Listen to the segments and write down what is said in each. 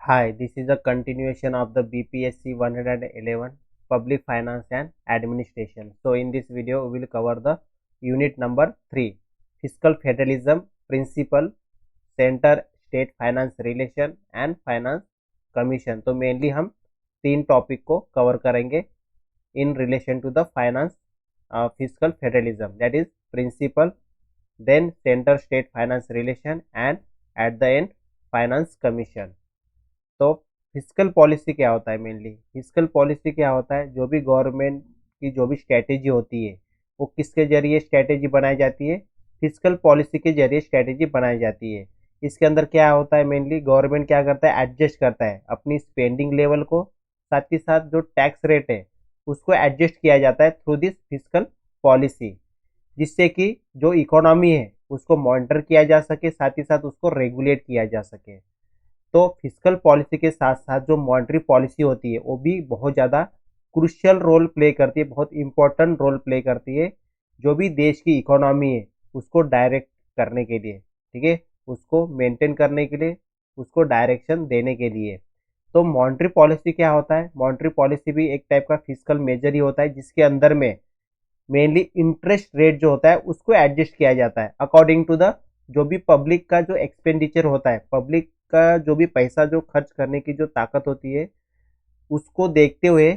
Hi, this is a continuation of the BPSC 111 Public Finance and Administration. So, in this video, we will cover the unit number 3 Fiscal Federalism Principle, Center State Finance Relation and Finance Commission. तो mainly हम तीन topic को cover करेंगे in relation to the finance fiscal federalism, that is principle, then center state finance relation and at the end finance commission. तो fiscal policy क्या होता है? Mainly fiscal policy क्या होता है? जो भी गवर्नमेंट की जो भी स्ट्रैटेजी होती है वो किसके जरिए स्ट्रैटेजी बनाई जाती है? फिस्कल पॉलिसी के जरिए स्ट्रैटेजी बनाई जाती है। इसके अंदर क्या होता है? मेनली गवर्नमेंट क्या करता है? एडजस्ट करता है अपनी स्पेंडिंग लेवल को, साथ ही साथ जो टैक्स रेट है उसको एडजस्ट किया जाता है थ्रू दिस फिस्कल पॉलिसी, जिससे कि जो इकोनॉमी है उसको मॉनिटर किया जा सके, साथ ही साथ उसको रेगुलेट किया जा सके। तो फिस्कल पॉलिसी के साथ साथ जो मॉनेटरी पॉलिसी होती है वो भी बहुत ज़्यादा क्रूशियल रोल प्ले करती है, बहुत इंपॉर्टेंट रोल प्ले करती है जो भी देश की इकोनॉमी है उसको डायरेक्ट करने के लिए, ठीक है, उसको मेंटेन करने के लिए, उसको डायरेक्शन देने के लिए। तो मॉनेटरी पॉलिसी क्या होता है? मॉनेटरी पॉलिसी भी एक टाइप का फिस्कल मेजर ही होता है, जिसके अंदर में मेनली इंटरेस्ट रेट जो होता है उसको एडजस्ट किया जाता है अकॉर्डिंग टू द जो भी पब्लिक का जो एक्सपेंडिचर होता है, पब्लिक का जो भी पैसा जो खर्च करने की जो ताकत होती है उसको देखते हुए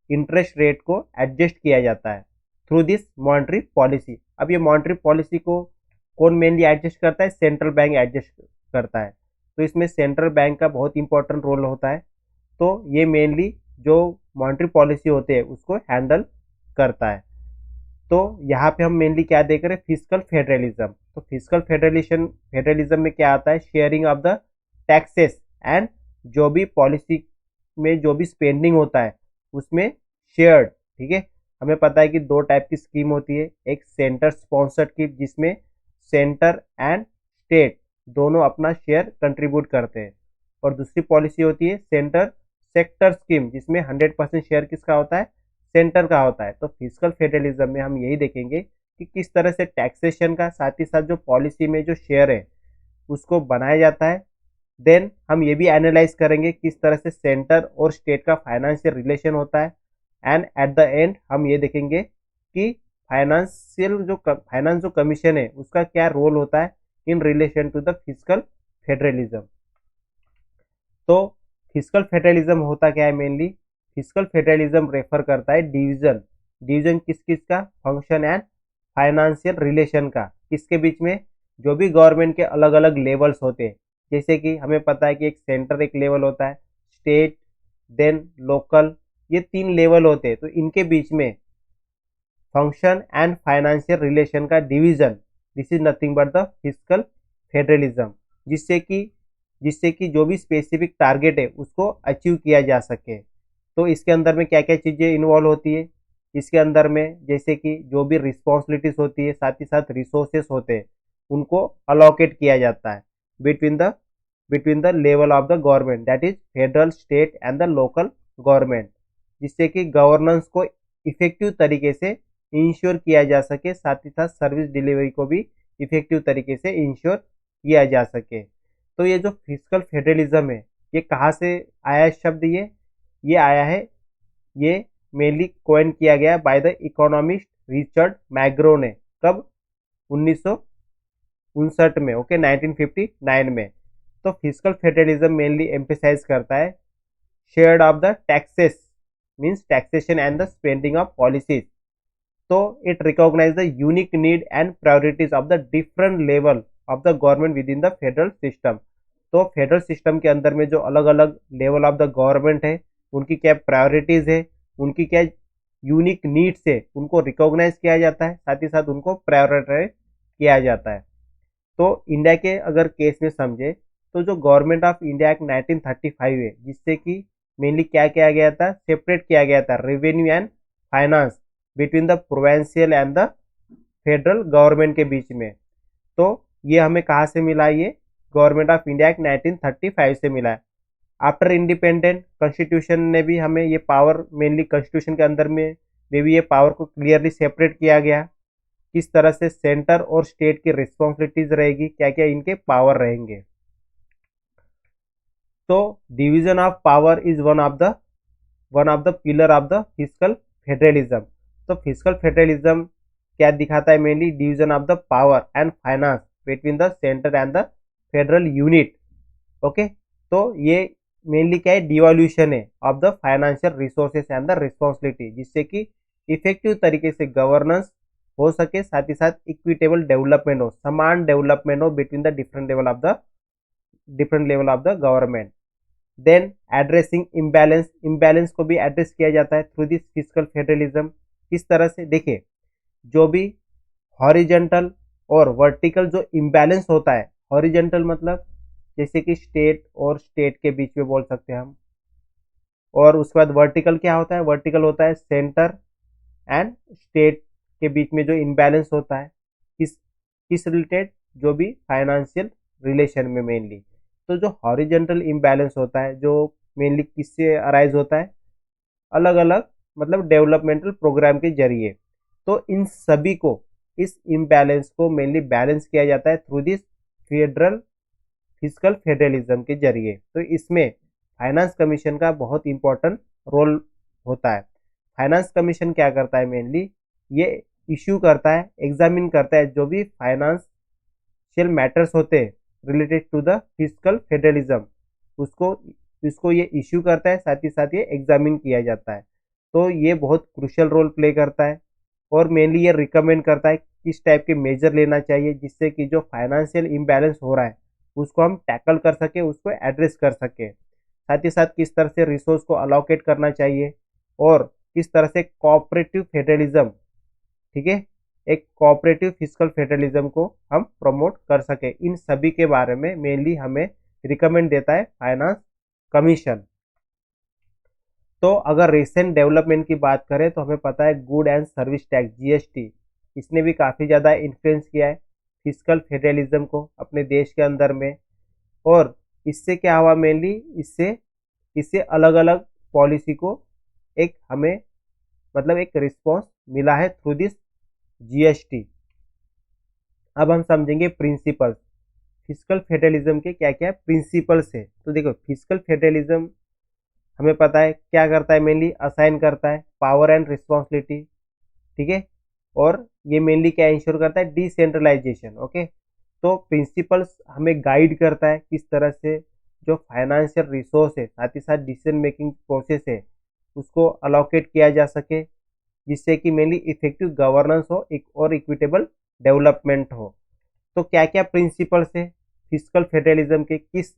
इंटरेस्ट रेट को एडजस्ट किया जाता है थ्रू दिस मॉनेटरी पॉलिसी। अब ये मॉनेटरी पॉलिसी को कौन मेनली एडजस्ट करता है? सेंट्रल बैंक एडजस्ट करता है। तो इसमें सेंट्रल बैंक का बहुत इंपॉर्टेंट रोल होता है। तो ये मेनली जो मॉनेटरी पॉलिसी होते हैं उसको हैंडल करता है। तो यहाँ पे हम मेनली क्या देख रहे हैं? Fiscal federalism. तो फिस्कल फेडरलिज्म में क्या आता है? Sharing of the taxes and जो भी पॉलिसी में जो भी स्पेंडिंग होता है उसमें शेयर्ड, ठीक है। हमें पता है कि दो टाइप की स्कीम होती है, एक सेंटर स्पॉन्सर्ड की जिसमें सेंटर एंड स्टेट दोनों अपना शेयर कंट्रीब्यूट करते हैं, और दूसरी पॉलिसी होती है सेंटर सेक्टर स्कीम जिसमें 100% शेयर किसका होता है? सेंटर का होता है। तो फिस्कल फेडरलिज्म में हम यही देखेंगे कि किस तरह से टैक्सेशन का, साथ ही साथ जो पॉलिसी में जो शेयर है उसको बनाया जाता है। देन हम ये भी एनालाइज करेंगे किस तरह से सेंटर और स्टेट का फाइनेंशियल रिलेशन होता है, एंड एट द एंड हम ये देखेंगे कि फाइनेंस जो कमीशन है उसका क्या रोल होता है in relation to the fiscal federalism. तो फिस्कल फेडरलिज्म होता क्या है? मेनली फिस्कल फेडरलिज्म रेफर करता है डिवीजन डिवीजन किस किस का? फंक्शन एंड फाइनेंशियल रिलेशन का। किसके बीच में? जो भी गवर्नमेंट के अलग अलग लेवल्स होते हैं, जैसे कि हमें पता है कि एक सेंटर एक लेवल होता है, स्टेट, देन लोकल, ये तीन लेवल होते हैं। तो इनके बीच में फंक्शन एंड फाइनेंशियल रिलेशन का division, this is nothing but the fiscal federalism, जिससे कि जिससे कि जो भी स्पेसिफिक टारगेट है उसको अचीव किया जा सके। तो इसके अंदर में क्या क्या चीज़ें इन्वॉल्व होती है? इसके अंदर में जैसे कि जो भी रिस्पॉन्सिबिलिटीज होती है, साथ ही साथ रिसोर्सेस होते हैं, उनको अलोकेट किया जाता है between the level of the government, that is federal, state and the local government, जिससे कि गवर्नेंस को इफेक्टिव तरीके से इंश्योर किया जा सके, साथ ही साथ सर्विस डिलीवरी को भी इफेक्टिव तरीके से इंश्योर किया जा सके। तो ये जो फिस्कल फेडरलिज्म है ये कहाँ से आया शब्द? ये आया है, ये मेनली कॉइन किया गया बाय द इकोनॉमिस्ट रिचर्ड मैग्रो ने। कब? 1959 में, ओके, 1959 में। तो फिस्कल फेडरलिज्म मेनली एम्फेसाइज करता है shared of the taxes, means taxation and the spending of policies. तो it recognize the unique need and priorities of the different level of the government with in the federal system. तो federal system के अंदर में जो अलग अलग level of the government है उनकी क्या प्रायोरिटीज है, उनकी क्या यूनिक नीड्स है, उनको रिकॉग्नाइज किया जाता है, साथ ही साथ उनको प्रायोरिटाइज किया जाता है। तो इंडिया के अगर केस में समझे तो जो गवर्नमेंट ऑफ इंडिया एक्ट 1935 है, जिससे कि मेनली क्या किया गया था? सेपरेट किया गया था revenue and finance between the provincial and the federal government के बीच में। तो ये हमें कहाँ से मिला? ये गवर्नमेंट ऑफ इंडिया एक्ट 1935 से मिला है। आफ्टर इंडिपेंडेंट कॉन्स्टिट्यूशन ने भी हमें ये पावर, मेनली कॉन्स्टिट्यूशन के अंदर में भी ये पावर को क्लियरली सेपरेट किया गया, किस तरह से सेंटर और स्टेट की रिस्पॉन्सिबिलिटीज रहेगी, क्या क्या इनके पावर रहेंगे। तो division of power is one of the pillar of the fiscal federalism. तो फिस्कल फेडरलिज्म क्या दिखाता है? Mainly division of the power and finance between the centre and the federal unit. Okay, तो ये मेनली क्या है? डिवॉल्यूशन है of the financial resources and the responsibility, जिससे कि इफेक्टिव तरीके से गवर्नेंस हो सके, साथ ही साथ इक्विटेबल डेवलपमेंट हो, समान डेवलपमेंट हो between the different level of the government. Then addressing imbalance, imbalance को भी एड्रेस किया जाता है थ्रू दिस फिस्कल फेडरलिज्म। किस तरह से? देखिए, जो भी हॉरिजेंटल और वर्टिकल जो इम्बैलेंस होता है, हॉरिजेंटल मतलब जैसे कि स्टेट और स्टेट के बीच में बोल सकते हैं हम, और उसके बाद वर्टिकल क्या होता है? वर्टिकल होता है सेंटर एंड स्टेट के बीच में जो इम्बैलेंस होता है, किस रिलेटेड? जो भी फाइनेंशियल रिलेशन में मेनली। तो जो हॉरिजेंटल इम्बैलेंस होता है, जो मेनली किससे अराइज होता है? अलग अलग मतलब डेवलपमेंटल प्रोग्राम के जरिए। तो इन सभी को, इस इम्बैलेंस को मेनली बैलेंस किया जाता है through this federal fiscal federalism के जरिए। तो इसमें फाइनेंस कमीशन का बहुत इंपॉर्टेंट रोल होता है। फाइनेंस कमीशन क्या करता है? मेनली ये इश्यू करता है, एग्जामिन करता है जो भी फाइनेंशियल मैटर्स होते हैं related to the fiscal federalism, उसको इसको ये इश्यू करता है, साथ ही साथ ये एग्जामिन किया जाता है। तो ये बहुत क्रूशियल रोल प्ले करता है, और मेनली ये रिकमेंड करता है किस टाइप के मेजर लेना चाहिए, जिससे कि जो फाइनेंशियल इम्बैलेंस हो रहा है उसको हम टैकल कर सके, उसको एड्रेस कर सके। साथ ही साथ किस तरह से रिसोर्स को अलोकेट करना चाहिए, और किस तरह से कोऑपरेटिव फेडरलिज्म, ठीक है, एक कोऑपरेटिव फिस्कल फेडरलिज्म को हम प्रमोट कर सके। इन सभी के बारे में मेनली हमें रिकमेंड देता है फाइनेंस कमीशन। तो अगर रिसेंट डेवलपमेंट की बात करें तो हमें पता है good and service tax, GST, इसने भी काफ़ी ज़्यादा इन्फ्लुएंस किया है फिस्कल फेडरलिज्म को अपने देश के अंदर में। और इससे क्या हुआ? मेनली इससे इससे अलग अलग पॉलिसी को एक हमें मतलब एक रिस्पॉन्स मिला है थ्रू दिस जीएसटी। अब हम समझेंगे प्रिंसिपल्स। फिस्कल फेडरलिज्म के क्या क्या प्रिंसिपल्स है? तो देखो, फिस्कल फेडरलिज्म हमें पता है क्या करता है? मेनली असाइन करता है पावर एंड रिस्पॉन्सिबिलिटी, ठीक है, और ये मेनली क्या इंश्योर करता है? डिसेंट्रलाइजेशन। ओके, तो प्रिंसिपल्स हमें गाइड करता है किस तरह से जो फाइनेंशियल रिसोर्स है, साथ ही साथ डिसीजन मेकिंग प्रोसेस है, उसको अलोकेट किया जा सके, जिससे कि मेनली इफेक्टिव गवर्नेंस हो और इक्विटेबल डेवलपमेंट हो। तो क्या क्या प्रिंसिपल्स है फिस्कल फेडरलिज्म के? किस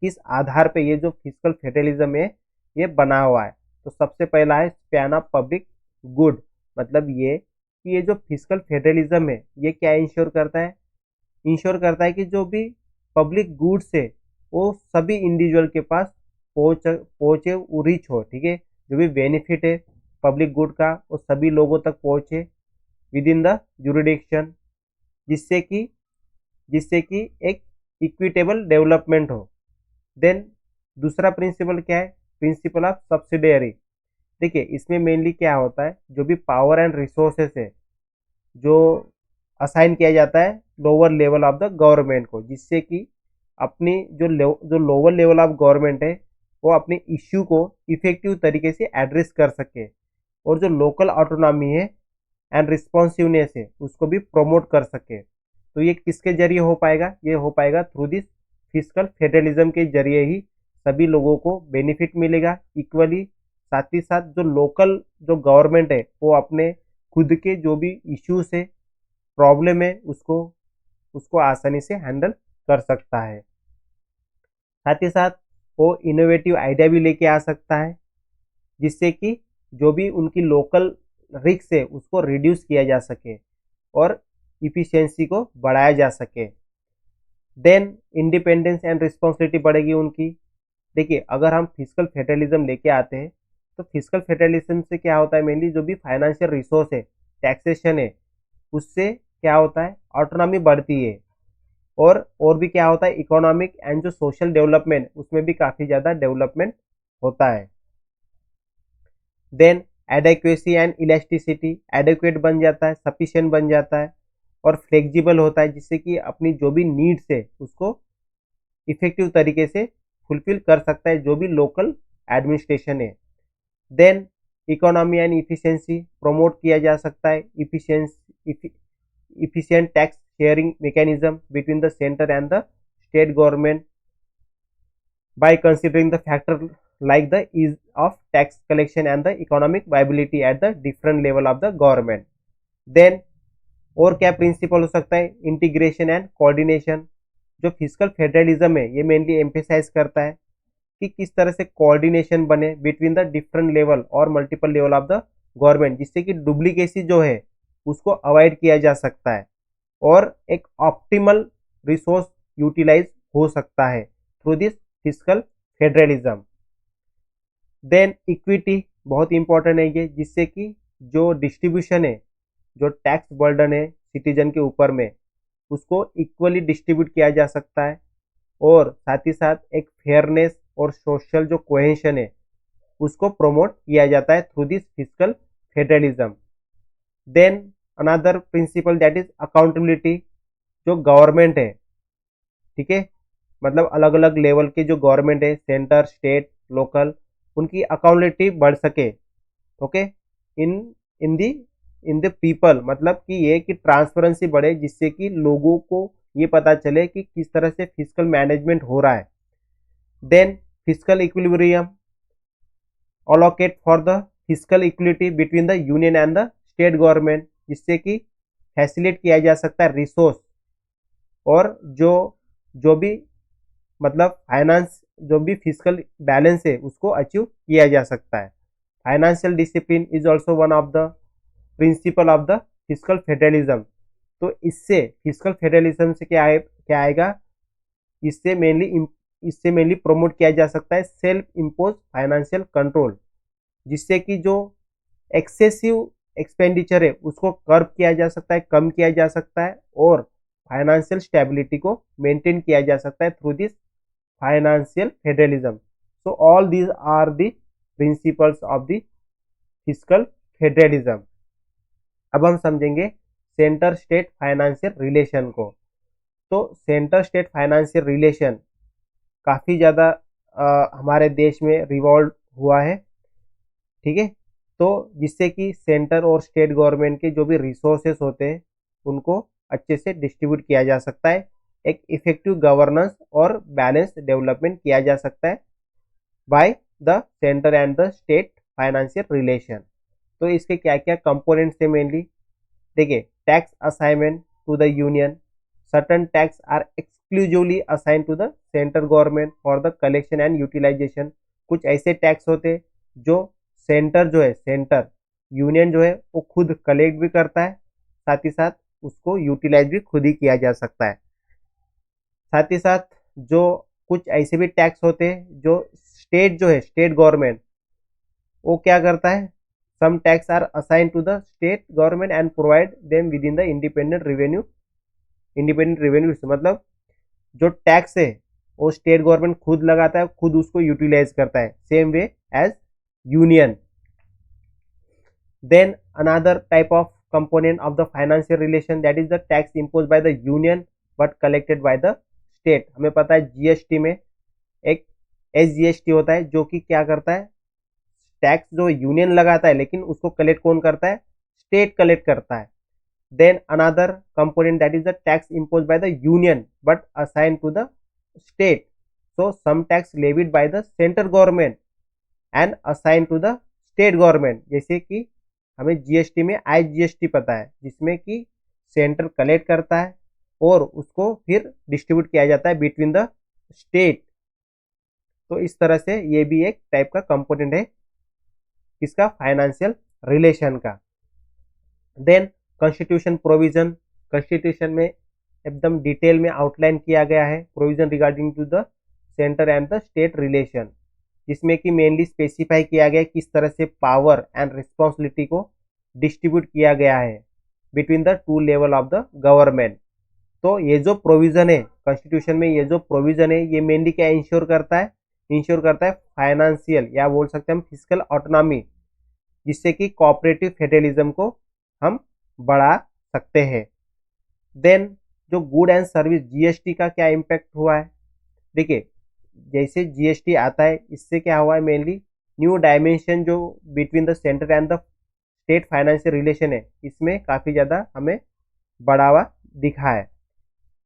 किस आधार पे ये जो फिस्कल फेडरलिज्म है ये बना हुआ है? तो सबसे पहला है स्पैन ऑफ पब्लिक गुड। मतलब ये कि ये जो फिस्कल फेडरलिज्म है ये क्या इंश्योर करता है? इंश्योर करता है कि जो भी पब्लिक गुड्स है वो सभी इंडिविजुअल के पास पहुंचे, रिच हो, ठीक है, जो भी बेनिफिट है पब्लिक गुड का वो सभी लोगों तक पहुंचे विद इन द जुरिडिक्शन, जिससे कि एक इक्विटेबल डेवलपमेंट हो। देन दूसरा प्रिंसिपल क्या है? Principle of subsidiary. देखिए, इसमें मेनली क्या होता है? जो भी पावर एंड रिसोर्सेस है जो असाइन किया जाता है lower level of the government को, जिससे कि अपनी जो लोअर लेवल ऑफ गवर्नमेंट है वो अपने इश्यू को इफेक्टिव तरीके से एड्रेस कर सके, और जो लोकल ऑटोनॉमी है एंड रिस्पॉन्सिवनेस है उसको भी प्रमोट कर सके। तो ये किसके जरिए हो पाएगा? ये हो पाएगा थ्रू दिस फिस्कल फेडरलिज्म के जरिए ही सभी लोगों को बेनिफिट मिलेगा इक्वली। साथ ही साथ जो लोकल जो गवर्नमेंट है वो अपने खुद के जो भी इश्यूज है, प्रॉब्लम है, उसको उसको आसानी से हैंडल कर सकता है। साथ ही साथ वो इनोवेटिव आइडिया भी लेके आ सकता है, जिससे कि जो भी उनकी लोकल रिस्क है उसको रिड्यूस किया जा सके और इफिशियंसी को बढ़ाया जा सके। देन इंडिपेंडेंस एंड रिस्पॉन्सिबिलिटी बढ़ेगी उनकी। देखिए, अगर हम फिस्कल फेडरलिज्म लेके आते हैं तो फिस्कल फेडरलिज्म से क्या होता है? मेनली जो भी फाइनेंशियल रिसोर्स है, टैक्सेशन है, उससे क्या होता है? ऑटोनॉमी बढ़ती है, और भी क्या होता है? इकोनॉमिक एंड जो सोशल डेवलपमेंट उसमें भी काफ़ी ज़्यादा डेवलपमेंट होता है। देन एडेक्वेसी एंड इलास्टिसिटी, एडेक्वेट बन जाता है, सफिशिएंट बन जाता है, और फ्लेक्सिबल होता है, जिससे कि अपनी जो भी नीड्स है उसको इफेक्टिव तरीके से फुलफिल कर सकता है जो भी लोकल एडमिनिस्ट्रेशन है। Then economy and efficiency promote किया जा सकता है, efficient tax sharing mechanism between the centre and the state government by considering the factor like the ease of tax collection and the economic viability at the different level of the government. Then और क्या principal हो सकता है, integration and coordination. जो physical federalism है ये mainly emphasize करता है कि किस तरह से कोऑर्डिनेशन बने बिटवीन द डिफरेंट लेवल और multiple level of the government, जिससे कि डुप्लीकेसी जो है उसको अवॉइड किया जा सकता है और एक ऑप्टिमल रिसोर्स यूटिलाइज हो सकता है through this physical federalism. Then equity बहुत इंपॉर्टेंट है ये, जिससे कि जो डिस्ट्रीब्यूशन है, जो टैक्स बर्डन है सिटीजन के ऊपर में, उसको इक्वली डिस्ट्रीब्यूट किया जा सकता है और साथ ही साथ एक फेयरनेस और सोशल जो कोहेशन है उसको प्रमोट किया जाता है through this physical federalism. Then another principle that is accountability. जो गवर्नमेंट है, ठीक है, मतलब अलग अलग लेवल के जो गवर्नमेंट है, सेंटर, स्टेट, लोकल, उनकी अकाउंटेबिलिटी बढ़ सके, okay, in in the in the people, मतलब कि ये कि ट्रांसपेरेंसी बढ़े, जिससे कि लोगों को ये पता चले कि किस तरह से फिजिकल मैनेजमेंट हो रहा है। Then physical equilibrium allocate for the physical equality between the union and the state government, जिससे कि फैसिलिटेट किया जा सकता है रिसोर्स और जो भी मतलब फाइनेंस, जो भी फिजिकल बैलेंस है उसको अचीव किया जा सकता है। Financial discipline is also one of the principle of the physical federalism. तो इससे फिजिकल फेडरलिज्म से क्या आएगा, इससे मेनली प्रमोट किया जा सकता है सेल्फ इम्पोज फाइनेंशियल कंट्रोल, जिससे कि जो एक्सेसिव एक्सपेंडिचर है उसको कर्ब किया जा सकता है, कम किया जा सकता है और फाइनेंशियल स्टेबिलिटी को मेंटेन किया जा सकता है through this financial federalism. So all these are the principles of the physical federalism. अब हम समझेंगे सेंटर स्टेट फाइनेंशियल रिलेशन को। तो सेंटर स्टेट फाइनेंशियल रिलेशन काफ़ी ज़्यादा हमारे देश में रिवॉल्व हुआ है, ठीक है। तो जिससे कि सेंटर और स्टेट गवर्नमेंट के जो भी रिसोर्सेस होते हैं उनको अच्छे से डिस्ट्रीब्यूट किया जा सकता है, एक इफेक्टिव गवर्नेंस और बैलेंस डेवलपमेंट किया जा सकता है by the centre and the state financial relation. तो इसके क्या क्या कंपोनेंट्स है मेनली, देखिए, tax assignment to the union, certain tax are exclusively assign to the centre government for the collection and utilisation. कुछ ऐसे टैक्स होते जो सेंटर यूनियन जो है वो खुद कलेक्ट भी करता है, साथ ही साथ उसको यूटिलाइज भी खुद ही किया जा सकता है। साथ ही साथ जो कुछ ऐसे भी टैक्स होते हैं जो स्टेट गवर्नमेंट वो क्या करता है, some tax are assigned to the state government and provide them within the independent revenue से, मतलब जो टैक्स है वो स्टेट गवर्नमेंट खुद लगाता है, खुद उसको यूटिलाइज करता है, same way as union. Then another type of component of the financial relation that is the tax impose by the union but collected by the state. हमें पता है जीएसटी में एक एसजीएसटी होता है जो कि क्या करता है, टैक्स जो यूनियन लगाता है लेकिन उसको कलेक्ट कौन करता है, स्टेट कलेक्ट करता है। Then another component that is the tax impose by the union but assign to the state. So some tax levied by the centre government and assign to the state government, जैसे कि हमें GST में IGST पता है जिसमें कि centre collect करता है और उसको फिर डिस्ट्रीब्यूट किया जाता है बिटवीन द स्टेट। तो इस तरह से ये भी एक टाइप का कंपोनेंट है किसका, फाइनेंशियल रिलेशन का। देन कॉन्स्टिट्यूशन प्रोविजन, कॉन्स्टिट्यूशन में एकदम डिटेल में आउटलाइन किया गया है provision regarding to the centre and the state relation, जिसमें कि मेनली स्पेसिफाई किया गया किस तरह से पावर एंड रिस्पॉन्सिबिलिटी को डिस्ट्रीब्यूट किया गया है between the two level of the government. तो ये जो प्रोविजन है कॉन्स्टिट्यूशन में, ये जो प्रोविजन है ये मेनली क्या इंश्योर करता है फाइनेंशियल या बोल सकते हैं हम फिजिकल ऑटोनॉमी, जिससे कि कोऑपरेटिव फेडरलिज्म को हम बढ़ा सकते हैं। देन जो गुड एंड सर्विस जीएसटी का क्या इम्पैक्ट हुआ है, देखिए जैसे जीएसटी आता है, इससे क्या हुआ है मेनली न्यू डायमेंशन जो between the centre and the state financial relation है, इसमें काफ़ी ज़्यादा हमें बढ़ावा दिखा है।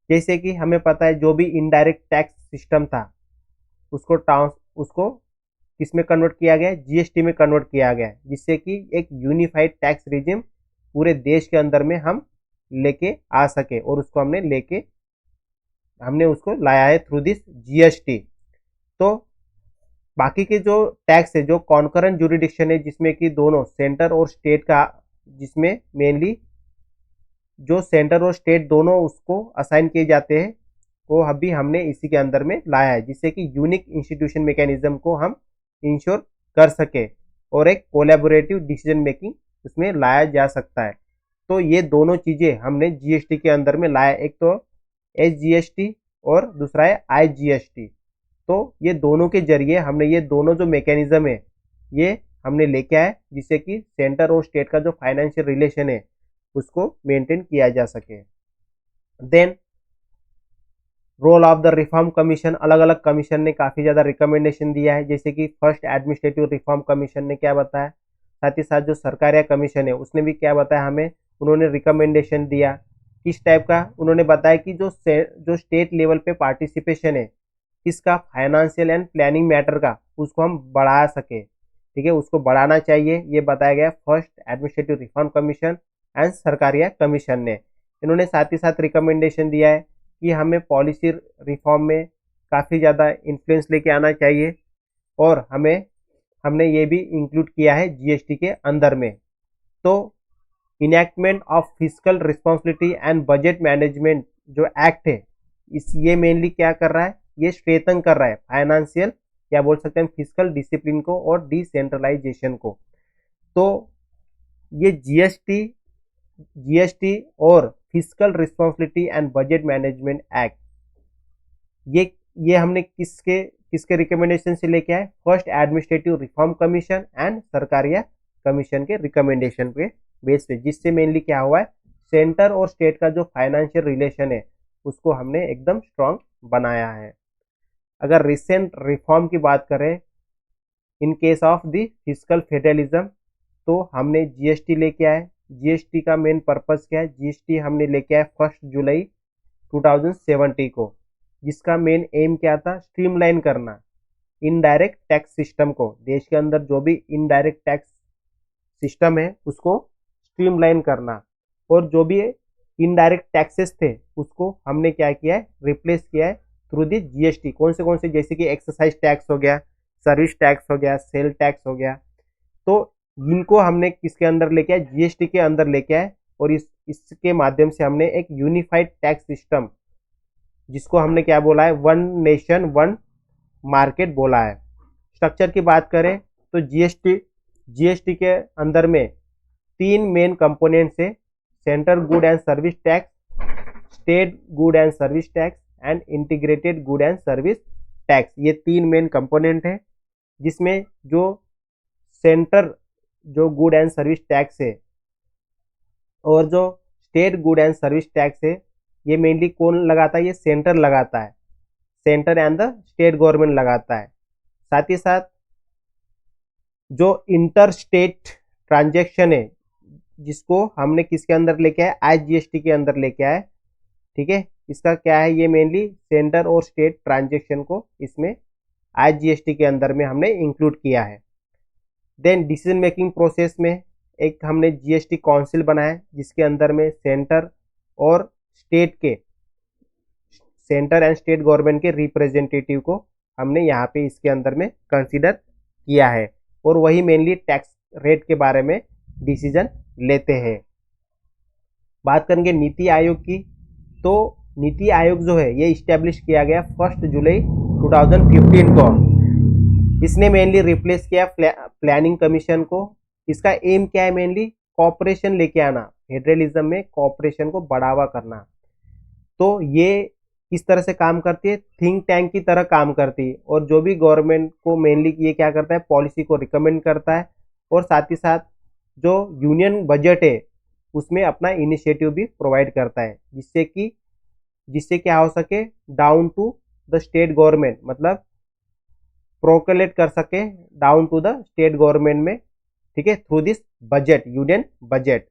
जैसे कि हमें पता है जो भी इनडायरेक्ट टैक्स सिस्टम था उसको किस में कन्वर्ट किया गया है, जीएसटी में कन्वर्ट किया गया है, जिससे कि एक यूनिफाइड टैक्स रिजिम पूरे देश के अंदर में हम लेके आ सके, और उसको हमने उसको लाया है थ्रू दिस जीएसटी। तो बाकी के जो टैक्स है, जो कॉन्करेंट जुरिडिक्शन है, जिसमें कि दोनों सेंटर और स्टेट का, जिसमें मेनली जो सेंटर और स्टेट दोनों उसको असाइन किए जाते हैं, वो अभी हमने इसी के अंदर में लाया है, जिससे कि यूनिक इंस्टीट्यूशन मैकेनिज्म को हम इंश्योर कर सके और एक कोलैबोरेटिव डिसीजन मेकिंग उसमें लाया जा सकता है। तो ये दोनों चीज़ें हमने जीएसटी के अंदर में लाया, एक तो एसजीएसटी और दूसरा है आईजीएसटी। तो ये दोनों के जरिए हमने ये दोनों जो मैकेनिज्म है ये हमने लेके आए, जिससे कि सेंटर और स्टेट का जो फाइनेंशियल रिलेशन है उसको मेंटेन किया जा सके। Then role of the reform commission, अलग अलग कमीशन ने काफ़ी ज़्यादा रिकमेंडेशन दिया है। जैसे कि फर्स्ट एडमिनिस्ट्रेटिव रिफॉर्म कमीशन ने क्या बताया, साथ ही साथ जो सरकारिया कमीशन है उसने भी क्या बताया हमें, उन्होंने रिकमेंडेशन दिया किस टाइप का, उन्होंने बताया कि जो स्टेट लेवल पे पार्टिसिपेशन है किसका, फाइनेंशियल एंड प्लानिंग मैटर का, उसको हम बढ़ा सके, ठीक है, उसको बढ़ाना चाहिए, ये बताया गया first administrative reform commission and Sarkaria commission ने। इन्होंने साथ ही साथ रिकमेंडेशन दिया है कि हमें पॉलिसी रिफॉर्म में काफ़ी ज़्यादा इन्फ्लुएंस लेके आना चाहिए, और हमने ये भी इंक्लूड किया है जीएसटी के अंदर में। तो enactment of physical responsibility and budget management जो एक्ट है, ये मेनली क्या कर रहा है, ये स्ट्रेथन कर रहा है फाइनेंशियल, क्या बोल सकते हैं, फिजिकल डिसिप्लिन को और डिसेंट्रलाइजेशन को। तो ये जीएसटी और physical responsibility and budget management act, ये हमने किसके रिकमेंडेशन से लेके आए, first administrative reform commission and Sarkaria commission के रिकमेंडेशन पे बेस पे, जिससे मेनली क्या हुआ है, सेंटर और स्टेट का जो फाइनेंशियल रिलेशन है उसको हमने एकदम स्ट्रांग बनाया है। अगर रिसेंट रिफॉर्म की बात करें इन case of the physical federalism, तो हमने जीएसटी लेके आए। जीएसटी का मेन पर्पस क्या है, जीएसटी हमने लेके आए 1 जुलाई 2070 को, जिसका मेन एम क्या था, स्ट्रीमलाइन करना इनडायरेक्ट टैक्स सिस्टम को, देश के अंदर जो भी इनडायरेक्ट टैक्स सिस्टम है उसको स्ट्रीमलाइन करना, और जो भी इनडायरेक्ट टैक्सेस थे उसको हमने क्या किया है, रिप्लेस किया है थ्रू दी जीएसटी। कौन से जैसे कि एक्सरसाइज टैक्स हो गया, सर्विस टैक्स हो गया, सेल टैक्स हो गया, तो इनको हमने किसके अंदर लेके आए, जीएसटी के अंदर लेके आए, और इसके माध्यम से हमने एक यूनिफाइड टैक्स सिस्टम, जिसको हमने क्या बोला है, वन नेशन वन मार्केट बोला है। स्ट्रक्चर की बात करें तो जीएसटी के अंदर में 3 मेन कंपोनेंट्स है, central good and service tax, state good and service tax and integrated good and service tax. ये 3 मेन कंपोनेंट है, जिसमें जो सेंटर जो गुड एंड सर्विस टैक्स है और जो state good and service tax है, ये मेनली कौन लगाता है, ये सेंटर लगाता है, centre and the state government लगाता है। साथ ही साथ जो इंटर स्टेट ट्रांजैक्शन है, जिसको हमने किसके अंदर लेके आए, आईजीएसटी के अंदर लेके आए, ठीक है, इसका क्या है, ये मेनली सेंटर और स्टेट ट्रांजैक्शन को इसमें आईजीएसटी के अंदर में हमने इंक्लूड किया है। देन डिसीजन मेकिंग प्रोसेस में एक हमने जीएसटी काउंसिल बनाया, जिसके अंदर में सेंटर एंड स्टेट गवर्नमेंट के रिप्रेजेंटेटिव को हमने यहाँ पे इसके अंदर में कंसीडर किया है, और वही मेनली टैक्स रेट के बारे में डिसीजन लेते हैं। बात करेंगे नीति आयोग की, तो नीति आयोग जो है ये इस्टेब्लिश किया गया 1 जुलाई 2015 को। इसने मेनली रिप्लेस किया प्लानिंग कमीशन को। इसका एम क्या है, मेनली कॉपरेशन लेके आना, फेडरलिज्म में कॉपरेशन को बढ़ावा करना। तो ये किस तरह से काम करती है, थिंक टैंक की तरह काम करती है, और जो भी गवर्नमेंट को मेनली ये क्या करता है, पॉलिसी को रिकमेंड करता है, और साथ ही साथ जो यूनियन बजट है उसमें अपना इनिशिएटिव भी प्रोवाइड करता है, जिससे क्या हो सके, down to the state government, मतलब प्रोकलेट कर सके down to the state government में, ठीक है, through this budget, union budget.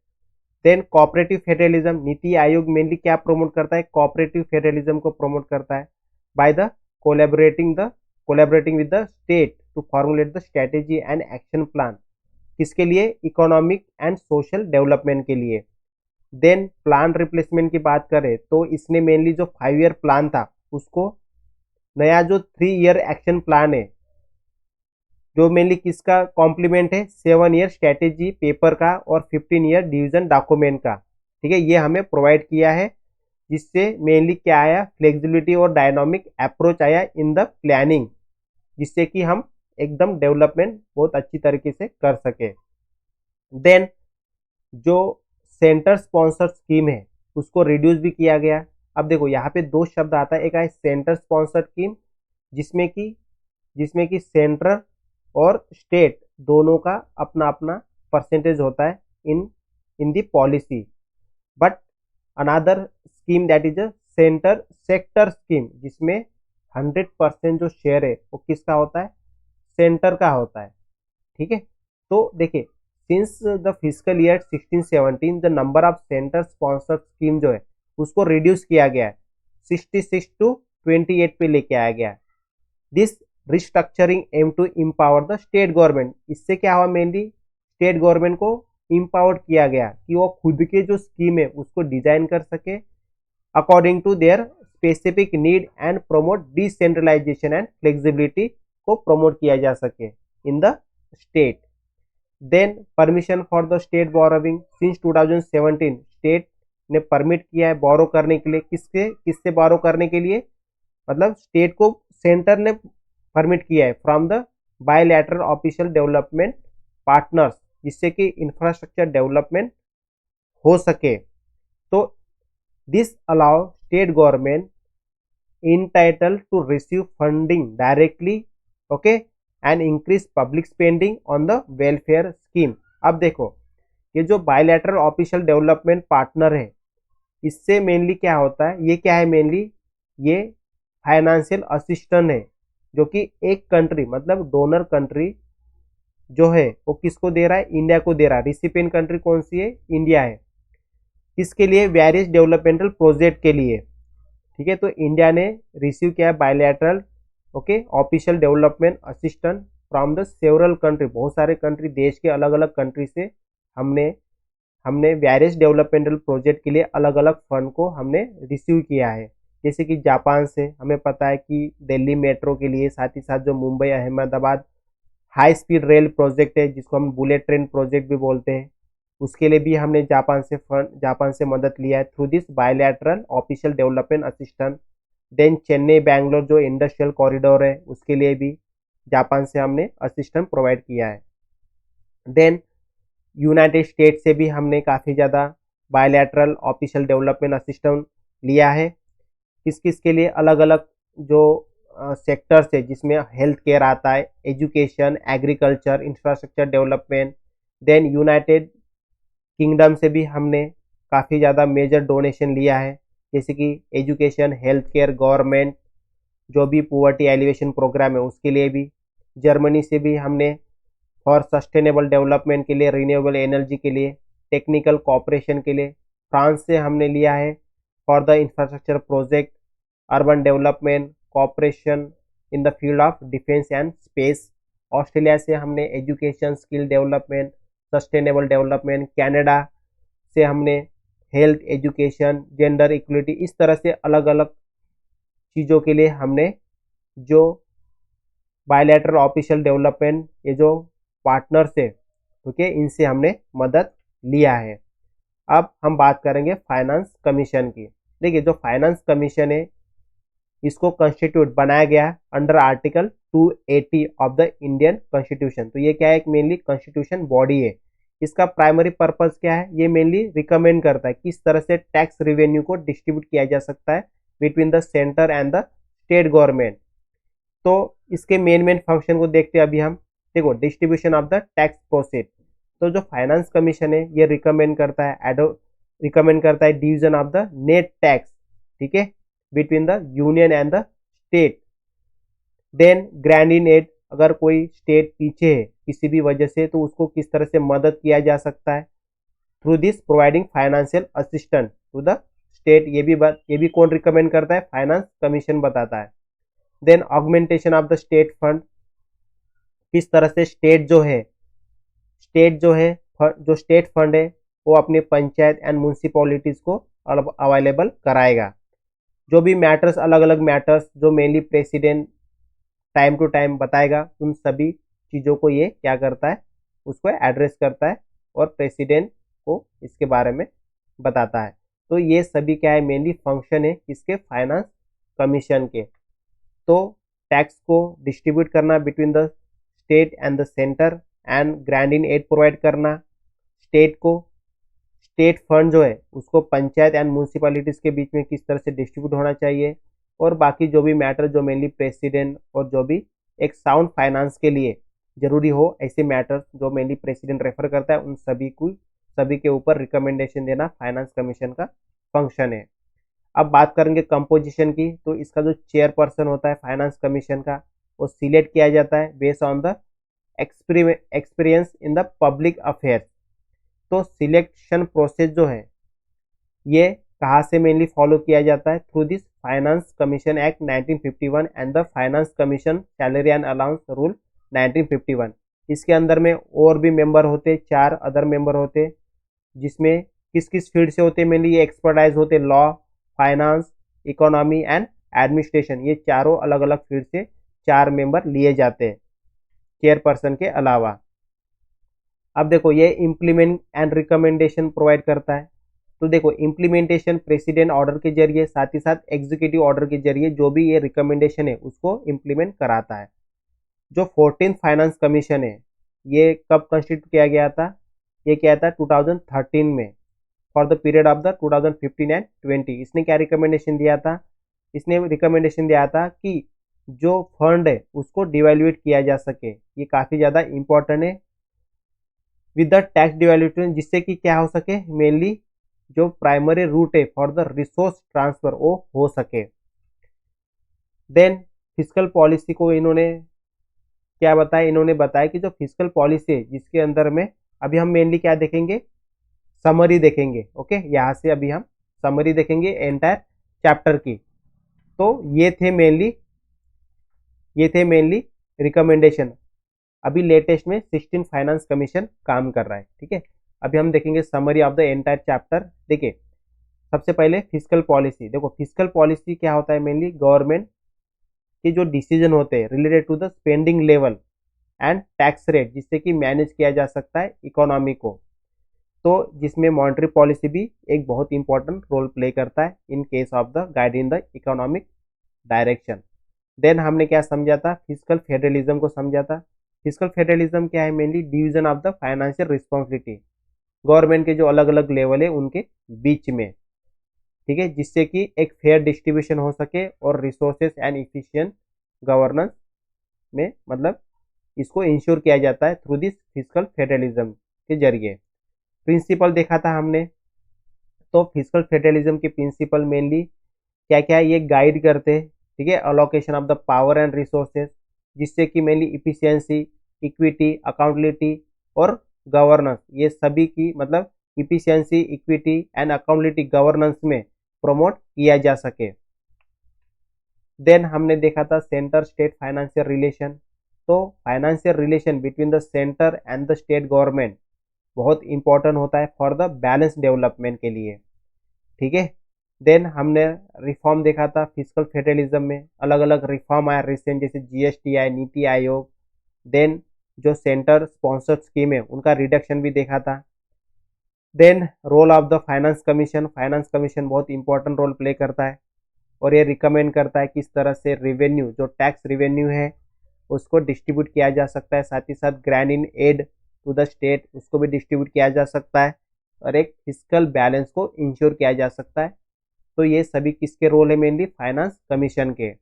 Then cooperative federalism, NITI Aayog mainly क्या प्रमोट करता है, कोऑपरेटिव फेडरलिज्म को प्रमोट करता है by the collaborating with the state to formulate the strategy and action plan, किसके लिए, इकोनॉमिक एंड सोशल डेवलपमेंट के लिए। देन प्लान रिप्लेसमेंट की बात करें तो इसने मेनली जो 5 ईयर प्लान था उसको नया जो 3 ईयर एक्शन प्लान है, जो मेनली किसका कॉम्प्लीमेंट है, 7 ईयर स्ट्रेटेजी पेपर का और 15 ईयर डिवीजन डॉक्यूमेंट का, ठीक है, ये हमें प्रोवाइड किया है, जिससे मेनली क्या आया, फ्लेक्सिबिलिटी और डायनामिक अप्रोच आया इन द प्लानिंग, जिससे कि हम एकदम डेवलपमेंट बहुत अच्छी तरीके से कर सके। देन जो सेंटर स्पॉन्सर स्कीम है उसको रिड्यूस भी किया गया। अब देखो यहाँ पे दो शब्द आता है, एक है सेंटर स्पॉन्सर स्कीम, जिसमें कि सेंटर और स्टेट दोनों का अपना अपना परसेंटेज होता है in the policy, but another scheme that is a centre sector scheme, जिसमें 100% जो शेयर है वो किसका होता है, सेंटर का होता है, ठीक है। तो देखिए since the physical year 16-17 the number of centre sponsor scheme जो है उसको रिड्यूस किया गया है, 66 to 28 पे लेके आया गया है। This restructuring aim to empower the state government, इससे क्या हुआ, मेनली स्टेट गवर्नमेंट को इम्पावर्ड किया गया कि वो खुद के जो स्कीम है उसको डिजाइन कर सके according to their specific need and promote decentralisation and flexibility को प्रमोट किया जा सके in the state. Then permission for the state borrowing, since 2017 state ने परमिट किया है बोरो करने के लिए, किससे बोरो करने के लिए, मतलब स्टेट को सेंटर ने परमिट किया है from the bilateral official development partners, जिससे कि इंफ्रास्ट्रक्चर डेवलपमेंट हो सके। तो this allow state government entitled to receive funding directly, okay, and increase public spending on the welfare scheme। अब देखो ये जो बायलैटरल ऑफिशियल डेवलपमेंट पार्टनर है, इससे मेनली क्या होता है, ये क्या है, मेनली ये फाइनेंशियल असिस्टेंट है, जो कि एक कंट्री मतलब डोनर कंट्री जो है वो किसको दे रहा है, इंडिया को दे रहा है। रिसिपिएंट कंट्री कौन सी है, इंडिया है। किसके लिए, वेरियस डेवलपमेंटल प्रोजेक्ट के लिए, ठीक है। तो इंडिया ने रिसीव किया है bilateral, okay, official development assistant from the several country, बहुत सारे कंट्री, देश के अलग अलग कंट्री से हमने हमने वेरियस डेवलपमेंटल प्रोजेक्ट के लिए अलग अलग फंड को हमने रिसीव किया है। जैसे कि जापान से हमें पता है कि दिल्ली मेट्रो के लिए, साथ ही साथ जो Mumbai Ahmedabad high speed rail project है, जिसको हम बुलेट ट्रेन प्रोजेक्ट भी बोलते हैं, उसके लिए भी हमने जापान से मदद लिया है through this bilateral official development assistant. Then Chennai Bangalore जो इंडस्ट्रियल कॉरिडोर है उसके लिए भी जापान से हमने असिस्टेंट प्रोवाइड किया है। देन यूनाइटेड स्टेट से भी हमने काफ़ी ज़्यादा बायलैटरल ऑफिशियल डेवलपमेंट असिस्टेंट लिया है। किस किस के लिए, अलग अलग जो सेक्टर्स है, जिसमें हेल्थ केयर आता है, education, agriculture, infrastructure development. Then United Kingdom से भी हमने काफ़ी ज़्यादा मेजर डोनेशन लिया है, जैसे कि एजुकेशन, हेल्थ केयर, गवर्नमेंट जो भी पुअर्टी एलिवेशन प्रोग्राम है उसके लिए भी। जर्मनी से भी हमने फॉर सस्टेनेबल डेवलपमेंट के लिए, रिन्यूएबल एनर्जी के लिए, टेक्निकल कोऑपरेशन के लिए। फ्रांस से हमने लिया है for the infrastructure project, urban development, cooperation in the field of defence and space. Australia से हमने education, skill development, sustainable development. Canada से हमने हेल्थ, एजुकेशन, जेंडर इक्वलिटी, इस तरह से अलग अलग चीज़ों के लिए हमने जो बायलैटरल ऑफिशियल डेवलपमेंट ये जो पार्टनर्स है, ठीक है, इनसे हमने मदद लिया है। अब हम बात करेंगे फाइनेंस कमीशन की। देखिए जो फाइनेंस कमीशन है इसको कॉन्स्टिट्यूट बनाया गया under article 280 of the Indian constitution. तो ये क्या है, एक मेनली कॉन्स्टिट्यूशन बॉडी है। इसका प्राइमरी पर्पस क्या है, ये मेनली रिकमेंड करता है किस तरह से टैक्स रिवेन्यू को डिस्ट्रीब्यूट किया जा सकता है between the centre and the state government. तो इसके मेन फंक्शन को देखते हैं अभी हम। देखो distribution of the tax proceed, तो जो फाइनेंस कमीशन है ये रिकमेंड करता है division of the net tax, ठीक है, between the union and the state। then grant in aid अगर कोई स्टेट पीछे है किसी भी वजह से तो उसको किस तरह से मदद किया जा सकता है through this providing financial assistant to the state. ये भी कौन रिकमेंड करता है, फाइनेंस कमीशन बताता है। Then augmentation of the state fund, किस तरह से स्टेट जो है जो स्टेट फंड है वो अपने पंचायत एंड म्यूनसिपैलिटीज को अवेलेबल कराएगा। जो भी मैटर्स, अलग अलग मैटर्स जो mainly president time to time बताएगा, उन सभी चीज़ों को ये क्या करता है, उसको एड्रेस करता है और प्रेसिडेंट को इसके बारे में बताता है। तो ये सभी क्या है, मेनली फंक्शन है इसके फाइनेंस कमीशन के। तो टैक्स को डिस्ट्रीब्यूट करना between the state and the centre and grant in aid provide करना, स्टेट फंड जो है उसको पंचायत एंड म्यूनसिपैलिटीज के बीच में किस तरह से डिस्ट्रीब्यूट होना चाहिए, और बाकी जो भी मैटर जो मेनली प्रेसिडेंट और जो भी एक साउंड फाइनेंस के लिए जरूरी हो, ऐसे मैटर्स जो मेनली प्रेसिडेंट रेफर करता है, उन सभी के ऊपर रिकमेंडेशन देना फाइनेंस कमीशन का फंक्शन है। अब बात करेंगे कंपोजिशन की, तो इसका जो चेयरपर्सन होता है फाइनेंस कमीशन का, वो सिलेक्ट किया जाता है based on the experience in the public affairs. तो सिलेक्शन प्रोसेस जो है ये कहाँ से मेनली फॉलो किया जाता है, through this finance commission act 1951 and the finance commission salary and allowance rule 1951। इसके अंदर में और भी मेंबर होते, 4 अदर मेंबर होते, जिसमें किस किस फील्ड से होते, मेनली ये एक्सपर्टाइज होते, law, finance, economy and administration, ये चारों अलग अलग फील्ड से 4 मेंबर लिए जाते हैं चेयरपर्सन के अलावा। अब देखो ये इम्प्लीमेंट एंड रिकमेंडेशन प्रोवाइड करता है। तो देखो इम्प्लीमेंटेशन प्रेसिडेंट ऑर्डर के जरिए, साथ ही साथ एग्जीक्यूटिव ऑर्डर के जरिए जो भी ये रिकमेंडेशन है उसको इम्प्लीमेंट कराता है। जो 14th फाइनेंस कमीशन है ये कब कंस्टिट्यूट किया गया था, ये किया था 2013 में, for the period of the 2015 and 20। इसने क्या रिकमेंडेशन दिया था, इसने रिकमेंडेशन दिया था कि जो फंड है उसको डिवैल्यूएट किया जा सके। ये काफ़ी ज़्यादा इंपॉर्टेंट है विद द टैक्स डिवैल्यूएशन, जिससे कि क्या हो सके, मेनली जो प्राइमरी रूट है फॉर द रिसोर्स ट्रांसफर वो हो सके। देन फिजिकल पॉलिसी को इन्होंने क्या बताया, इन्होंने बताया कि जो फिजिकल पॉलिसी है जिसके अंदर में अभी हम मेनली क्या देखेंगे, समरी देखेंगे। ओके, यहाँ से अभी हम समरी देखेंगे एंटायर चैप्टर की। तो ये थे मेनली रिकमेंडेशन। अभी लेटेस्ट में 16 फाइनेंस कमीशन काम कर रहा है। ठीक है, अभी हम देखेंगे summary of the entire chapter. देखिए सबसे पहले फिजिकल पॉलिसी। देखो फिजिकल पॉलिसी क्या होता है, मेनली गवर्नमेंट के जो डिसीजन होते हैं related to the spending level and tax rate, जिससे कि मैनेज किया जा सकता है इकोनॉमी को। तो जिसमें मॉनेटरी पॉलिसी भी एक बहुत इंपॉर्टेंट रोल प्ले करता है in case of the guiding the economic direction. Then हमने क्या समझा था, फिजिकल फेडरलिज्म को समझा था। फिजिकल फेडरलिज्म क्या है, mainly division of the financial responsibility, government के जो अलग अलग लेवल है उनके बीच में। ठीक है, जिससे कि एक फेयर डिस्ट्रीब्यूशन हो सके और रिसोर्सेस एंड इफिशिएंट गवर्नेंस में, मतलब इसको इंश्योर किया जाता है थ्रू दिस फिजिकल फेडरलिज्म के जरिए। प्रिंसिपल देखा था हमने, तो फिजिकल फेडरलिज्म के प्रिंसिपल मेनली क्या क्या है, ये गाइड करते हैं। ठीक है, allocation of the power and resources, जिससे कि मेनली इफिशियंसी, इक्विटी, अकाउंटेबिलिटी और गवर्नेंस, ये सभी की मतलब efficiency, equity and accountability governance में प्रमोट किया जा सके। देन हमने देखा था सेंटर स्टेट फाइनेंशियल रिलेशन। तो financial relation between the centre and the state government बहुत इंपॉर्टेंट होता है फॉर द बैलेंस डेवलपमेंट के लिए। ठीक है, देन हमने रिफॉर्म देखा था फिजिकल फेडरलिज्म में, अलग अलग रिफॉर्म आया रिसेंट, जैसे जीएसटी आया, नीति आयोग। देन जो सेंटर स्पॉन्सर्ड स्कीम है उनका रिडक्शन भी देखा था। Then role of the finance commission, finance commission बहुत इंपॉर्टेंट रोल प्ले करता है और ये रिकमेंड करता है किस तरह से रेवेन्यू, जो टैक्स रेवेन्यू है उसको डिस्ट्रीब्यूट किया जा सकता है, साथ ही साथ grant in aid to the state उसको भी डिस्ट्रीब्यूट किया जा सकता है, और एक फिजिकल बैलेंस को इंश्योर किया जा सकता है। तो ये सभी किसके रोल है, मेनली फाइनेंस कमीशन के।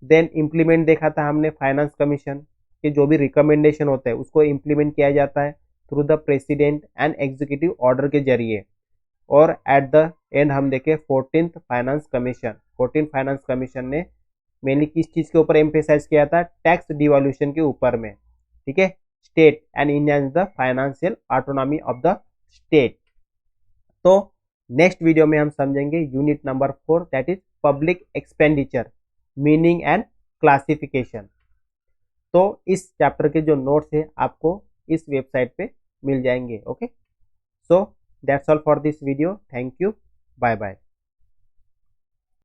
देन इम्प्लीमेंट देखा था हमने फाइनेंस कमीशन के, जो भी रिकमेंडेशन होता है उसको इम्प्लीमेंट किया जाता है through the president and executive order के जरिए। और एट द एंड हम देखें 14th finance commission. 14th finance commission ने मेनली किस चीज के ऊपर एम्फेसाइज किया था, टैक्स डिवॉल्यूशन के ऊपर में, ठीक है, state and Indian the financial autonomy of the state. तो नेक्स्ट वीडियो में हम समझेंगे unit number 4 that is public expenditure meaning and classification. तो इस चैप्टर के जो नोट्स है आपको इस वेबसाइट पे मिल जाएंगे। Okay, so that's all for this video, thank you, bye bye.